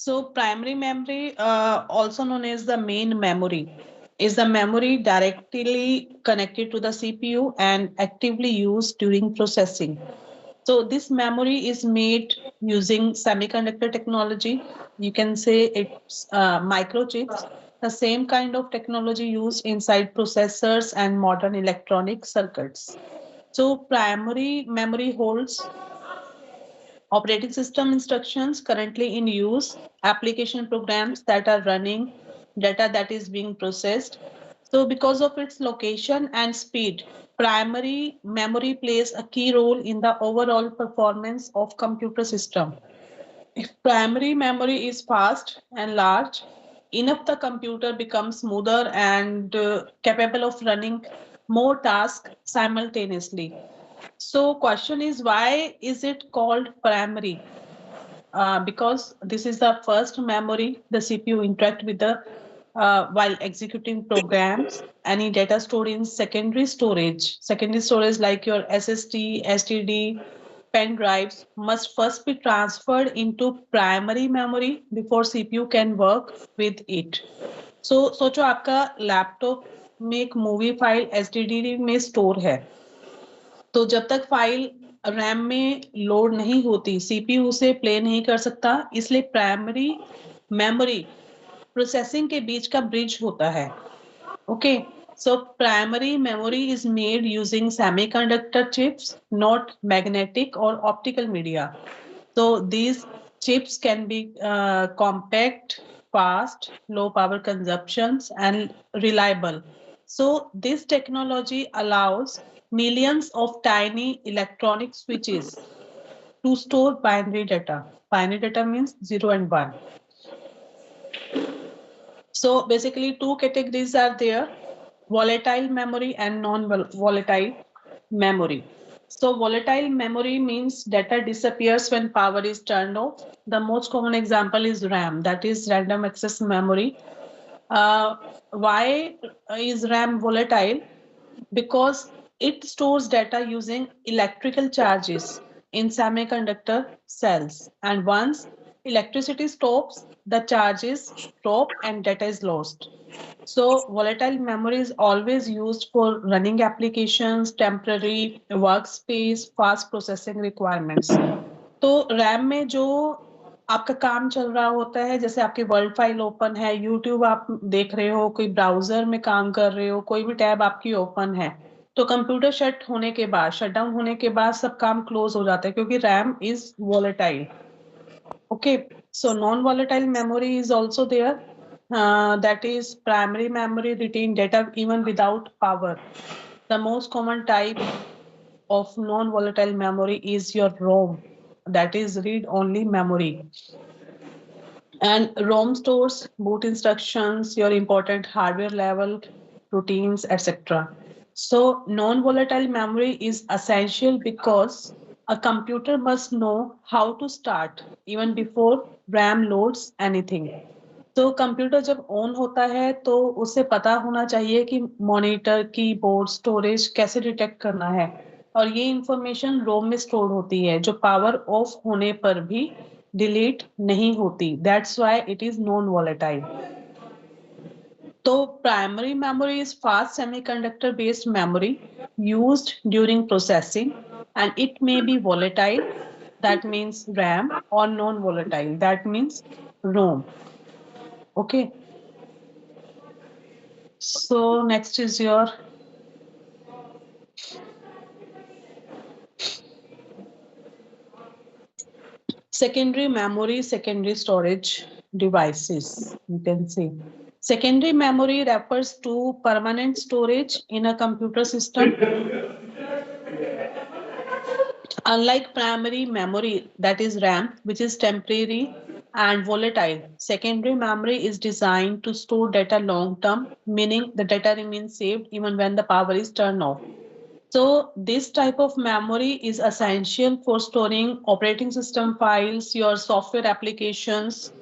So primary memory, also known as the main memory, is the memory directly connected to the CPU and actively used during processing. So this memory is made using semiconductor technology. You can say it's microchips, the same kind of technology used inside processors and modern electronic circuits. So primary memory holds operating system instructions currently in use, application programs that are running, data that is being processed. So because of its location and speed, primary memory plays a key role in the overall performance of computer system. If primary memory is fast and large, enough the computer becomes smoother and capable of running more tasks simultaneously. So question is, why is it called primary? Because this is the first memory the CPU interact with the while executing programs. Any data stored in secondary storage like your SSD, STD, pen drives must first be transferred into primary memory before CPU can work with it. So सोचो आपका laptop में एक movie file STD में store है, तो जब तक file RAM में लोड नहीं होती सीपीयू उसे प्ले नहीं कर सकता, इसलिए प्राइमरी मेमोरी प्रोसेसिंग के बीच का ब्रिज होता है. Okay, so primary memory is made using semiconductor chips, not magnetic or optical media. So these chips can be compact, fast, low power consumptions, and reliable. So this technology allows millions of tiny electronic switches to store binary data. Binary data means 0 and 1. So basically two categories are there: volatile memory and non-volatile memory. So volatile memory means data disappears when power is turned off. The most common example is RAM, that is random access memory. Why is RAM volatile? Because it stores data using electrical charges in semiconductor cells. And once electricity stops, the charges drop and data is lost. So volatile memory is always used for running applications, temporary workspace, fast processing requirements. तो RAM में जो आपका काम चल रहा होता है, जैसे आपकी वर्ल्ड फाइल ओपन है, यूट्यूब आप देख रहे हो, कोई ब्राउजर में काम कर रहे हो, कोई भी टैब आपकी ओपन है, तो कंप्यूटर शट होने के बाद, शट डाउन होने के बाद सब काम क्लोज हो जाता है क्योंकि RAM is volatile. Okay, so non-volatile memory is also there. That is primary memory retain data even without power. The most common type of non-volatile memory is your ROM, that is read-only memory. And ROM stores boot instructions, your important hardware level routines, etc. So non-volatile memory is essential because a computer must know how to start even before RAM loads anything. तो computer जब on होता है तो उसे पता होना चाहिए कि मॉनिटर, कीबोर्ड, स्टोरेज कैसे डिटेक्ट करना है, और ये इंफॉर्मेशन रोम में स्टोर होती है जो पावर ऑफ होने पर भी डिलीट नहीं होती. That's why it is non volatile. तो primary memory is fast semiconductor based memory used during processing, and it may be volatile, that means RAM, or non-volatile, that means ROM. Okay, so next is your secondary memory, secondary storage devices. You can see secondary memory refers to permanent storage in a computer system. Unlike primary memory, that is RAM, which is temporary and volatile, secondary memory is designed to store data long term, meaning the data remains saved even when the power is turned off. So this type of memory is essential for storing operating system files, your software applications,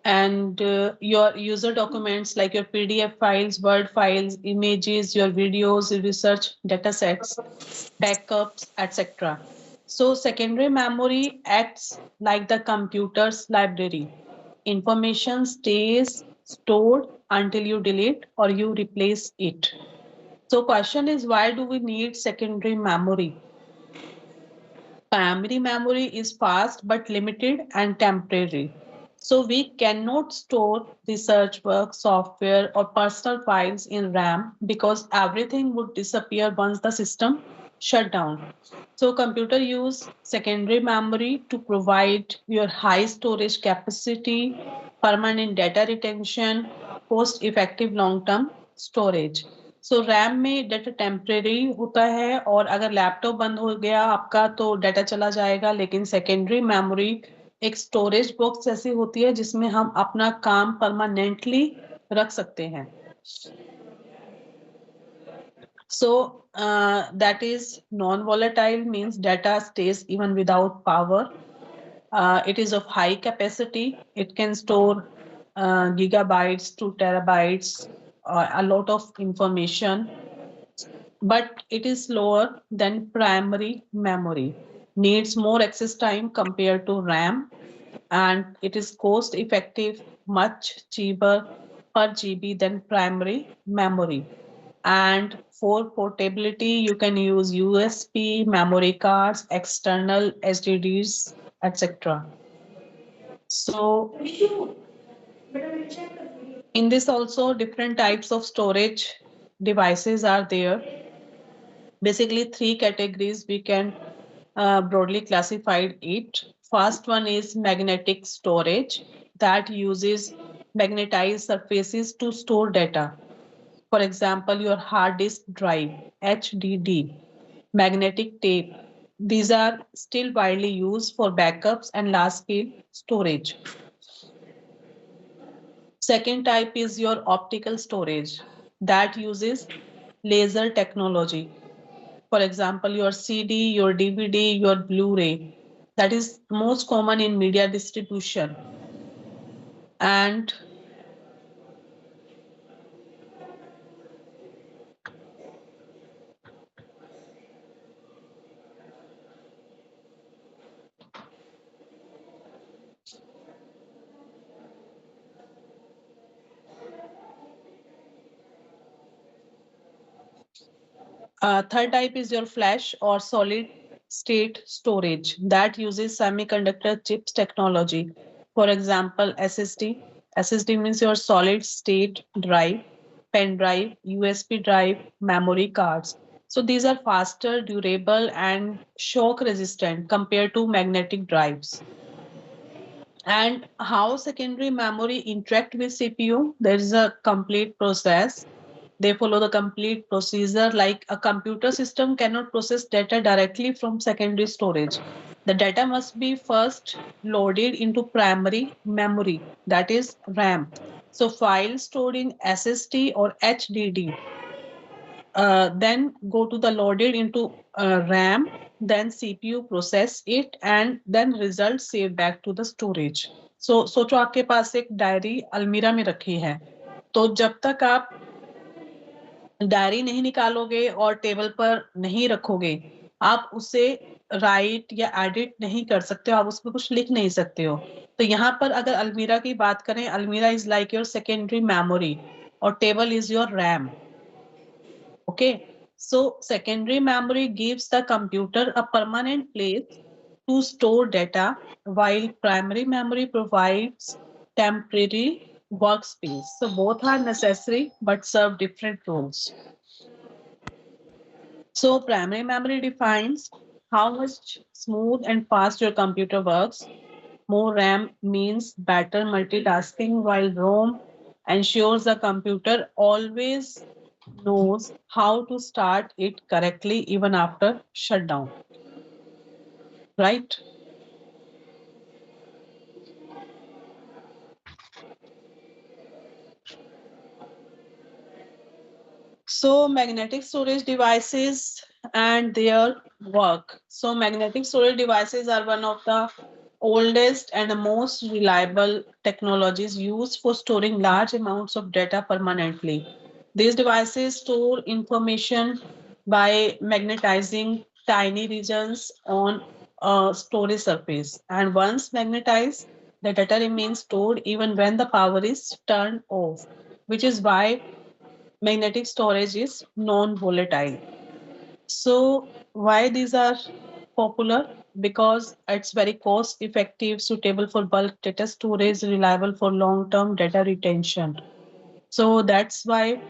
and your user documents like your PDF files, Word files, images, your videos, research data sets, backups, etc. So secondary memory acts like the computer's library. Information stays stored until you delete or you replace it. So question is, why do we need secondary memory? Primary memory is fast but limited and temporary. So we cannot store research work, software, or personal files in RAM because everything would disappear once the system shut down. So computer use secondary memory to provide your high storage capacity, permanent data retention, cost effective long term storage. So RAM में data temporary होता है और अगर laptop बंद हो गया आपका तो डाटा चला जाएगा, लेकिन सेकेंडरी मेमोरी एक स्टोरेज बॉक्स ऐसी होती है जिसमें हम अपना काम परमानेंटली रख सकते हैं. So that is non-volatile, means data stays even without power. It is of high capacity. It can store gigabytes to terabytes, a lot of information, but it is slower than primary memory, needs more access time compared to RAM, and it is cost effective, much cheaper per GB than primary memory. And for portability, you can use USB, memory cards, external SSDs, etc. So in this also different types of storage devices are there. Basically three categories we can broadly classify it. First one is magnetic storage, that uses magnetized surfaces to store data. For example, your hard disk drive, HDD, magnetic tape. These are still widely used for backups and large scale storage. Second type is your optical storage, that uses laser technology. For example, your CD, your DVD, your Blu-ray. That is most common in media distribution. And third type is your flash or solid state storage, that uses semiconductor chips technology. For example, SSD. SSD means your solid state drive, pen drive, USB drive, memory cards. So these are faster, durable, and shock resistant compared to magnetic drives. And how secondary memory interact with CPU? There is a complete process. They follow the complete procedure. Like a computer system cannot process data directly from secondary storage. The data must be first loaded into primary memory, that is RAM. So files stored in SSD or HDD then go to the loaded into RAM, then CPU process it, and then result saved back to the storage. So सोचो आपके पास एक diary अलमीरा में रखी है, तो जब तक आप डायरी नहीं निकालोगे और टेबल पर नहीं रखोगे, आप उसे राइट या एडिट नहीं कर सकते हो, आप उसमें कुछ लिख नहीं सकते हो. तो यहाँ पर अगर अलमीरा की बात करें, अलमीरा is like your secondary memory और table is your RAM. Okay, so secondary memory gives the computer a permanent place to store data, while primary memory provides temporary workspace. So both are necessary but serve different roles. So primary memory defines how much smooth and fast your computer works. More RAM means better multitasking, while ROM ensures the computer always knows how to start it correctly even after shutdown. Right? So magnetic storage devices and their work. So magnetic storage devices are one of the oldest and the most reliable technologies used for storing large amounts of data permanently. These devices store information by magnetizing tiny regions on a storage surface. And once magnetized, The data remains stored even when the power is turned off, which is why magnetic storage is non-volatile. So why these are popular? Because it's very cost effective, suitable for bulk data storage, reliable for long-term data retention. So that's why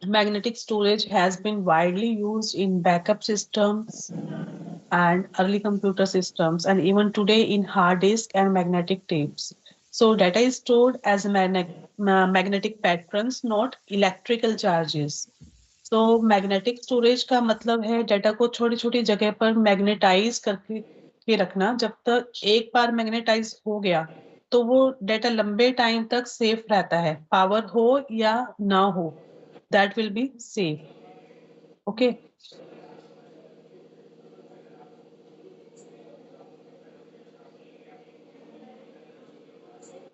magnetic storage has been widely used in backup systems and early computer systems, and even today in hard disk and magnetic tapes. So data is stored as magnetic patterns, not electrical charges. तो magnetic storage का मतलब है data को छोटी छोटी जगह पर magnetise करके के रखना। जब तक एक बार मैग्नेटाइज हो गया तो वो डाटा लंबे टाइम तक सेफ रहता है, पावर हो या ना हो, that will be safe. Okay,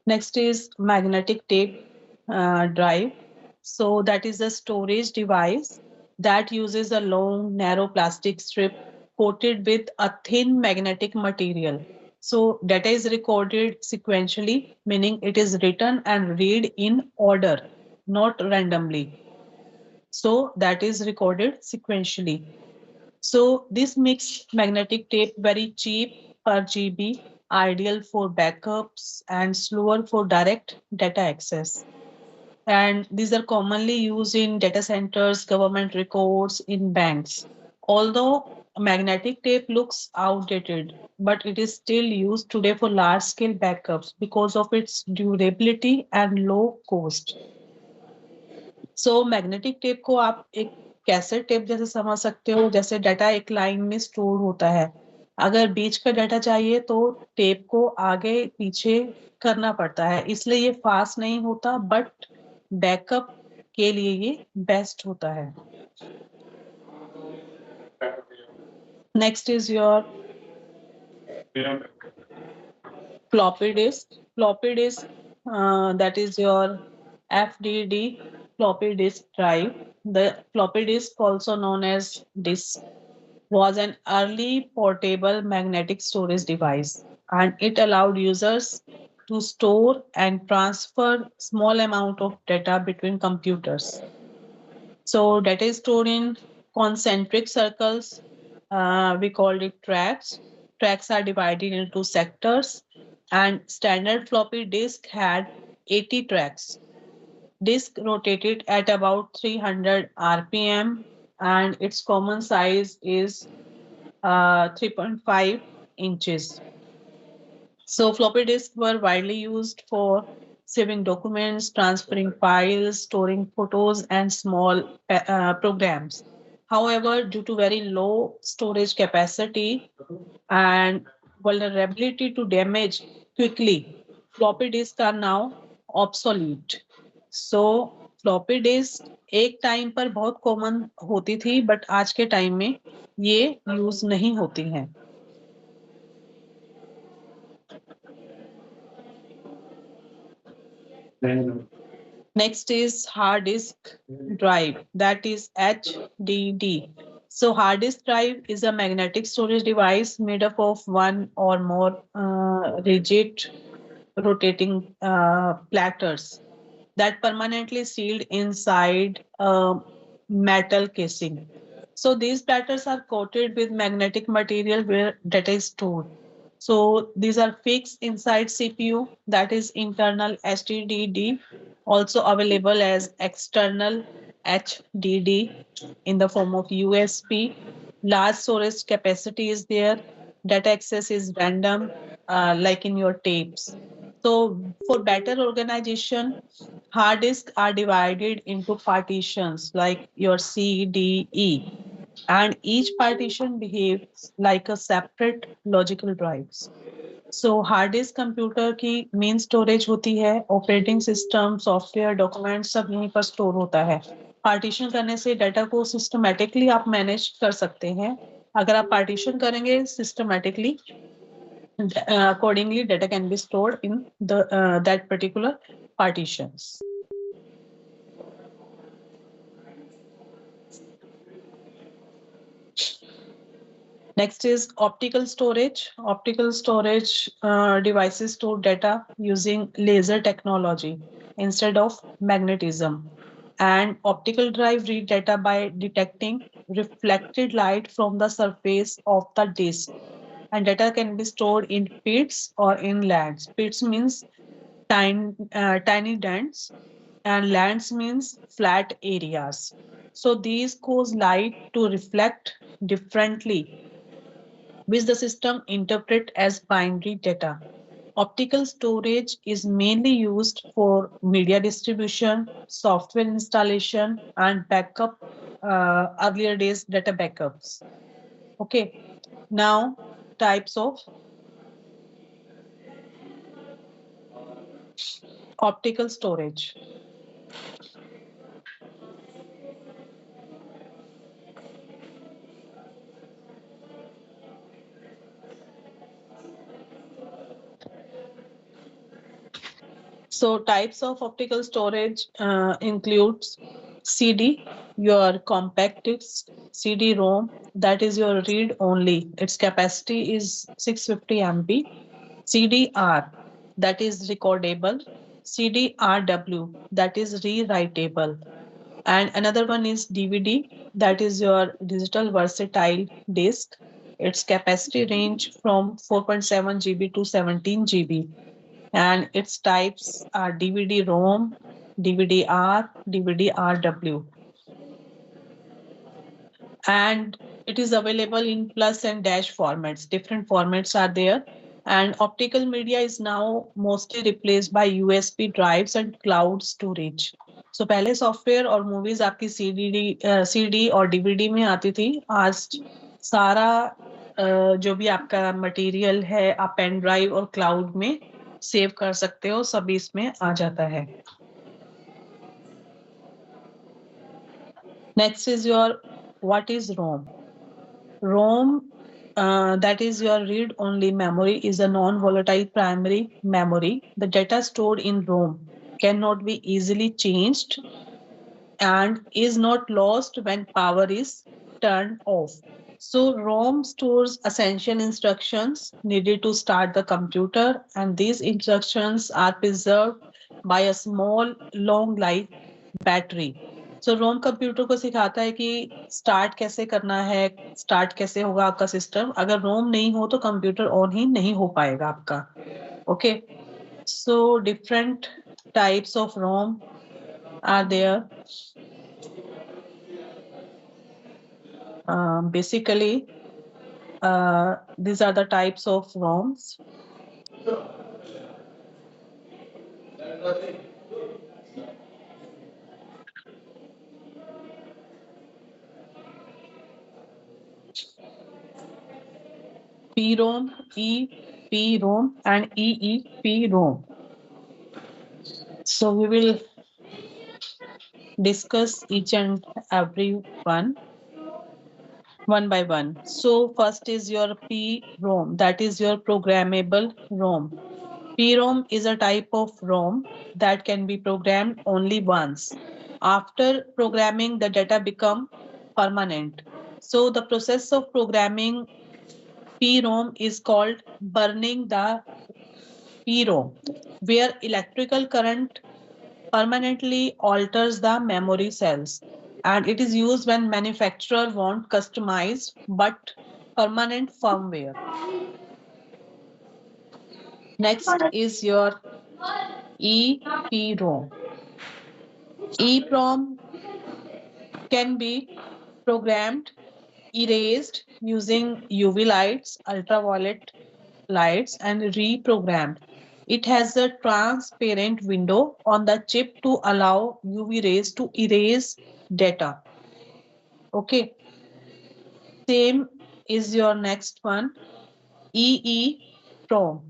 next is magnetic tape drive. So that is a storage device that uses a long, narrow plastic strip coated with a thin magnetic material. So data is recorded sequentially, meaning it is written and read in order, not randomly. So that is recorded sequentially. So this makes magnetic tape very cheap per GB, ideal for backups and slower for direct data access. And these are commonly used in data centers, government records, in banks. Although magnetic tape looks outdated, but it is still used today for large scale backups because of its durability and low cost. So magnetic tape को आप एक cassette tape जैसे समझ सकते हो, जैसे data एक line में स्टोर होता है। अगर बीच का डाटा चाहिए तो टेप को आगे पीछे करना पड़ता है, इसलिए ये फास्ट नहीं होता, बट बैकअप के लिए ये बेस्ट होता है। Next is your floppy disk. Floppy disk, that is your FDD, floppy disk drive. The floppy disk, also known as disk, was an early portable magnetic storage device, and it allowed users to store and transfer small amount of data between computers. So data is stored in concentric circles. We called it tracks. Tracks are divided into sectors, and standard floppy disk had 80 tracks. Disk rotated at about 300 RPM, and its common size is 3.5 inches. So floppy disks were widely used for saving documents, transferring files, storing photos, and small programs. However, due to very low storage capacity and vulnerability to damage quickly, floppy disks are now obsolete. So floppy disk एक time पर बहुत common होती थी, but आज के time में ये use नहीं होती हैं। Next is hard disk drive, that is HDD. So hard disk drive is a magnetic storage device made up of one or more rigid rotating platters that permanently sealed inside a metal casing. So these platters are coated with magnetic material where data is stored. So these are fixed inside CPU, that is internal HDD, also available as external HDD in the form of USB. Large storage capacity is there. Data access is random, like in your tapes. So for better organization, hard disks are divided into partitions like your C, D, E, and each partition behaves like a separate logical drives. So hard disk computer की main storage होती है, operating system, software, document सब यहीं पर store होता है। Partition करने से डाटा को सिस्टमैटिकली आप मैनेज कर सकते हैं। अगर आप पार्टीशन करेंगे systematically, accordingly data can be stored in the that particular partitions. Next is optical storage. Optical storage devices store data using laser technology instead of magnetism. And optical drive read data by detecting reflected light from the surface of the disk. And data can be stored in pits or in lands. Pits means tiny dents, and lands means flat areas. So these cause light to reflect differently, which the system interpret as binary data. Optical storage is mainly used for media distribution, software installation, and backup, earlier days data backups. Okay, now types of optical storage. So types of optical storage includes CD, your compact disc, CD-ROM, that is your read only. Its capacity is 650 MB. CD-R, that is recordable. CD-RW, that is rewritable. And another one is DVD, that is your digital versatile disc. Its capacity range from 4.7 GB to 17 GB, and its types are DVD-ROM, DVD-R, DVD-RW, and it is available in plus and dash formats. Different formats are there, and optical media is now mostly replaced by USB drives and cloud storage. So पहले software और movies आपकी CD और DVD में आती थी. आज सारा जो भी आपका मटेरियल है आप पेन ड्राइव और क्लाउड में सेव कर सकते हो, सभी इसमें आ जाता है. Next is your what is ROM. ROM, that is your read only memory, is a non volatile primary memory. The data stored in rom cannot be easily changed and is not lost when power is turned off. So ROM stores essential instructions needed to start the computer, and these instructions are preserved by a small long life battery. So ROM computer को सिखाता है कि start कैसे करना है, start कैसे होगा आपका सिस्टम. अगर रोम नहीं हो तो कंप्यूटर ऑन ही नहीं हो पाएगा आपका. Okay, so different types of ROM are there. Basically, these are the types of ROMs. PROM, EPROM, and EEPROM. So we will discuss each and every one by one. So first is your PROM, that is your programmable ROM. PROM is a type of ROM that can be programmed only once. After programming, the data become permanent. So the process of programming PROM is called burning the PROM, where electrical current permanently alters the memory cells, and it is used when manufacturer want customized but permanent firmware. Next is your EPROM. EPROM can be programmed, erased using UV lights, ultraviolet lights, and reprogrammed. It has a transparent window on the chip to allow UV rays to erase data. Okay. Same is your next one, EEPROM.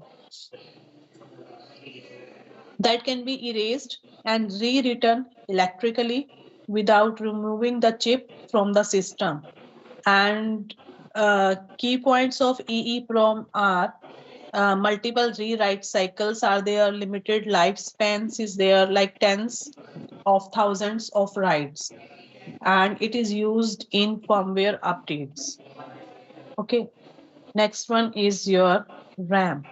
That can be erased and rewritten electrically without removing the chip from the system. And key points of EEPROM are multiple rewrite cycles are there, limited lifespans is there, like tens of thousands of writes, and it is used in firmware updates. Okay. Next one is your RAM.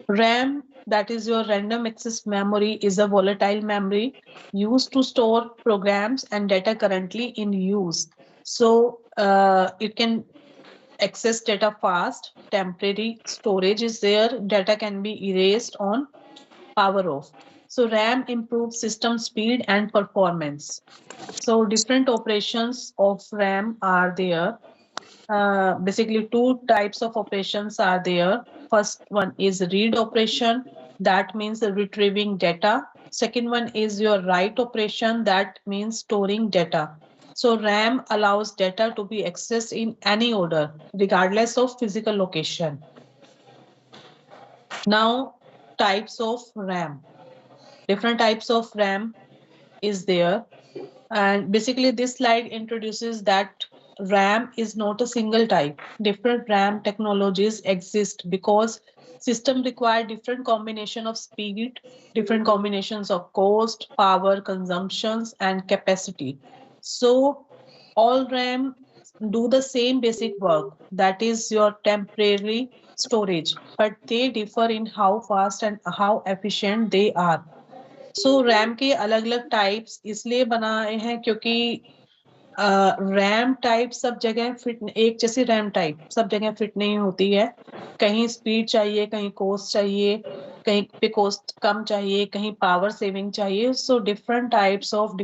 RAM, that is your random access memory, is a volatile memory used to store programs and data currently in use. So it can access data fast. Temporary storage is there. Data can be erased on power off. So RAM improves system speed and performance. So different operations of RAM are there. Basically, two types of operations are there. First one is read operation, that means retrieving data. Second one is your write operation, that means storing data. So RAM allows data to be accessed in any order, regardless of physical location. Now, types of RAM. Different types of RAM is there. And basically, this slide introduces that RAM is not a single type. Different RAM technologies exist because system require different combination of speed, different combinations of cost, power, consumptions, and capacity. So all RAM do the same basic work, that is your temporary storage, but they differ in how fast and how efficient they are. So RAM के अलग अलग types इसलिए बनाए हैं क्योंकि RAM type सब जगह fit, एक जैसी रैम टाइप सब जगह फिट नहीं होती है. कहीं स्पीड चाहिए, कहीं कोस्ट चाहिए, कहीं पे कोस्ट कम चाहिए, कहीं पावर सेविंग चाहिए. सो डिफरेंट टाइप्स ऑफ